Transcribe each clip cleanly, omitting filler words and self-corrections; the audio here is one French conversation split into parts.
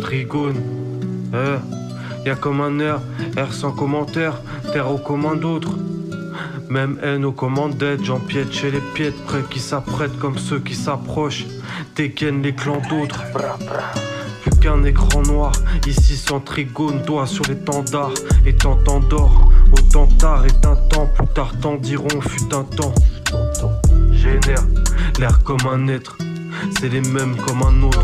Trigone, y'a comme un R sans commentaire, terre aux commandes d'autres. Même haine aux commandettes, j'empiète chez les piètes, près qui s'apprêtent comme ceux qui s'approchent, dégainent les clans d'autres. Plus qu'un écran noir, ici sans trigone, doigt sur l'étendard, et tant d'or, autant tard est un temps, plus tard t'en diront, fut un temps. Génère l'air comme un être, c'est les mêmes comme un autre,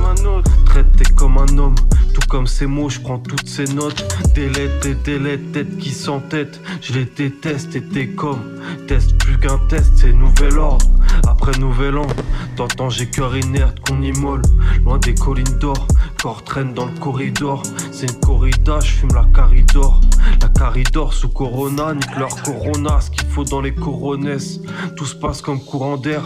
traité comme un homme, tout comme ces mots, je prends toutes ces notes, des lettres, têtes qui s'entêtent, je les déteste et t'es comme, test plus qu'un test, c'est nouvel ordre, après nouvel an, t'entends j'ai cœur inerte qu'on immole, loin des collines d'or, corps traîne dans le corridor, c'est une corrida, je fume la caridor, sous Corona, nique leur Corona, ce qu'il faut dans les coronesses, tout se passe comme courant d'air,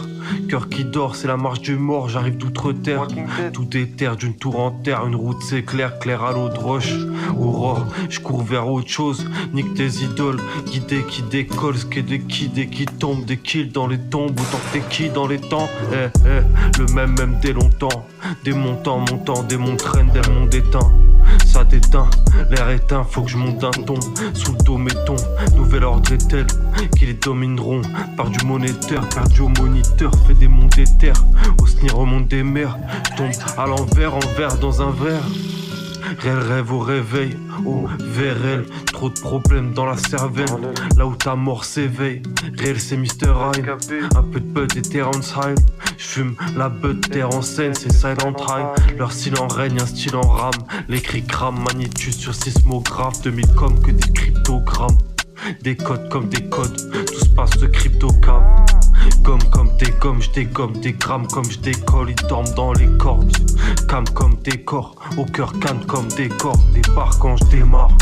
cœur qui dort, c'est la marche du mort, j'arrive d'outre-terre, tout est terre d'une tour en terre, une route s'éclaire, clair à l'eau de roche, aurore, je cours vers autre chose, nique tes idoles, guidé qui décolle, ce qui est des qui tombe, des kills dans les tombes, autant que t'es qui dans les temps, le même dès longtemps, des montants, des montraines, des mondes éteints. Ça déteint, l'air éteint, faut que je monte d'un ton, sous le dos mettons, nouvel ordre est tel, qui les domineront, par du monétaire, cardio moniteur, fait des mondes d'éther, au snir remonte des mers, je tombe à l'envers, en verre dans un verre. Réel rêve au réveil, au VRL, trop de problèmes dans la cervelle, là où ta mort s'éveille. Réel c'est Mr. Hyde, un peu de bud et Terrence Hyde. J'fume la bud, terre en scène, c'est Silent High. Leur silence règne, un style en rame, les cris crament, magnitude sur sismographe, 2000 comme que des cryptogrammes. Des codes comme des codes, tout se passe de cryptocam. Gomme comme des gommes, j'dégomme des grammes comme j'décolle, ils dorment dans les cordes. Cam comme des corps, au cœur canne comme des corps, départ quand j'démarre.